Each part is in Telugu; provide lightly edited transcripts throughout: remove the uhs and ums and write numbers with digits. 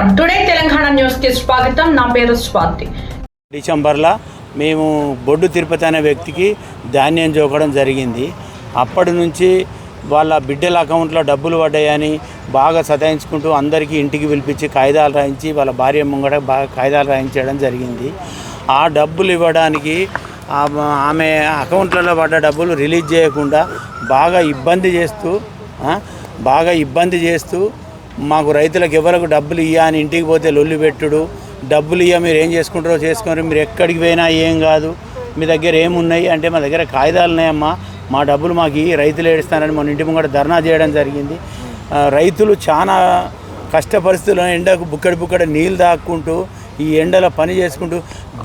నమస్కారం. టుడే తెలంగాణ న్యూస్ కి స్వాగతం. నా పేరు స్వాతి. డిసెంబర్లో మేము బొడ్డు తిరుపతి అనే వ్యక్తికి ధాన్యం జోకడం జరిగింది. అప్పటి నుంచి వాళ్ళ బిడ్డల అకౌంట్లో డబ్బులు పడ్డాయని బాగా సతాయించుకుంటూ అందరికీ ఇంటికి పిలిపించి కాగితాలు రాయించి వాళ్ళ భార్య ముంగట బాగా కాగితాలు రాయించడం జరిగింది. ఆ డబ్బులు ఇవ్వడానికి ఆమె అకౌంట్లలో పడ్డ డబ్బులు రిలీజ్ చేయకుండా బాగా ఇబ్బంది చేస్తూ మాకు రైతులకు ఎవరికి డబ్బులు ఇయ్య అని ఇంటికి పోతే లొల్లి పెట్టుడు, డబ్బులు ఇయ్య మీరు ఏం చేసుకుంటారో చేసుకున్నారు, మీరు ఎక్కడికి పోయినా ఏం కాదు, మీ దగ్గర ఏమున్నాయి అంటే మా దగ్గర కాగితాలు ఉన్నాయమ్మా, మా డబ్బులు మాకు ఈ రైతులు ఏడుస్తానని మన ఇంటి ముంగట ధర్నా చేయడం జరిగింది. రైతులు చాలా కష్ట పరిస్థితుల్లో ఎండకు బుక్కడి నీళ్ళు దాక్కుంటూ ఈ ఎండలో పని చేసుకుంటూ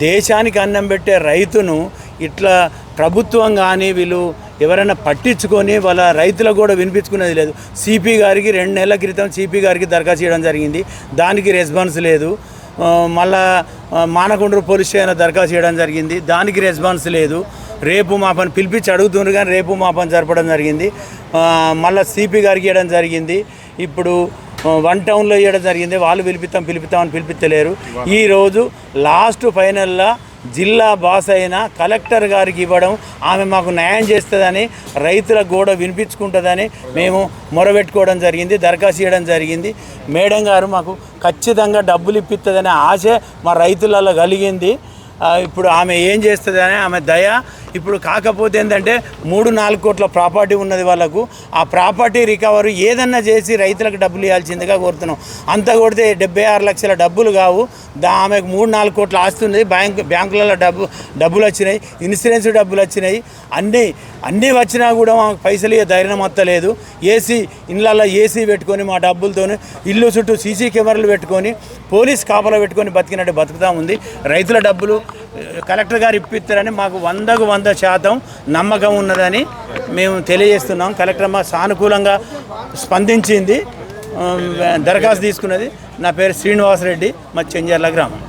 దేశానికి అన్నం పెట్టే రైతును ఇట్లా ప్రభుత్వం కానీ వీళ్ళు ఎవరైనా పట్టించుకొని వాళ్ళ రైతులకు కూడా వినిపించుకునేది లేదు. సిపి గారికి 2 నెలల క్రితం సిపి గారికి దరఖాస్తు చేయడం జరిగింది, దానికి రెస్పాన్స్ లేదు. మళ్ళా మానకొండూరు పోలీస్ స్టేషన్ దరఖాస్తు చేయడం జరిగింది, దానికి రెస్పాన్స్ లేదు. రేపు మా పని పిలిపించి అడుగుతున్నారు కానీ రేపు మా పని జరపడం జరిగింది. మళ్ళీ సిపి గారికి ఇవ్వడం జరిగింది, ఇప్పుడు 1 టౌన్లో ఇవ్వడం జరిగింది. వాళ్ళు పిలిపిస్తామని పిలిపించలేరు. ఈరోజు లాస్ట్ ఫైనల్లో జిల్లా బాస్ అయిన కలెక్టర్ గారికి ఇవ్వడం, ఆమె మాకు న్యాయం చేస్తుందని రైతులకు కూడా వినిపించుకుంటుందని మేము మొరబెట్టుకోవడం జరిగింది, దరఖాస్తు చేయడం జరిగింది. మేడం గారు మాకు ఖచ్చితంగా డబ్బులు ఇప్పిస్తుందనే ఆశ మా రైతులలో కలిగింది. ఇప్పుడు ఆమె ఏం చేస్తుందని ఆమె దయ. ఇప్పుడు కాకపోతే ఏంటంటే 3-4 కోట్ల ప్రాపర్టీ ఉన్నది వాళ్ళకు. ఆ ప్రాపర్టీ రికవరీ ఏదన్నా చేసి రైతులకు డబ్బులు ఇవ్వాల్సిందిగా కోరుతున్నాం. అంతా కొడితే 76 లక్షల డబ్బులు కావు. ఆమెకు 3-4 కోట్ల ఆస్తి ఉన్నది. బ్యాంకులలో డబ్బులు వచ్చినాయి, ఇన్సూరెన్స్ డబ్బులు వచ్చినాయి. అన్నీ వచ్చినా కూడా మాకు పైసలు ధైర్యం వస్తలేదు. ఇళ్ళల్లో ఏసీ పెట్టుకొని మా డబ్బులతో ఇల్లు చుట్టూ సీసీ కెమెరాలు పెట్టుకొని పోలీస్ కాపలా పెట్టుకొని బతికినట్టు బతుకుతూ ఉంది. రైతుల డబ్బులు కలెక్టర్ గారు ఇప్పిస్తారని మాకు 100% నమ్మకం ఉన్నదని మేము తెలియజేస్తున్నాం. కలెక్టర్ మా సానుకూలంగా స్పందించింది, దరఖాస్తు తీసుకున్నది. నా పేరు శ్రీనివాసరెడ్డి, మా చెంజర్ల గ్రామం.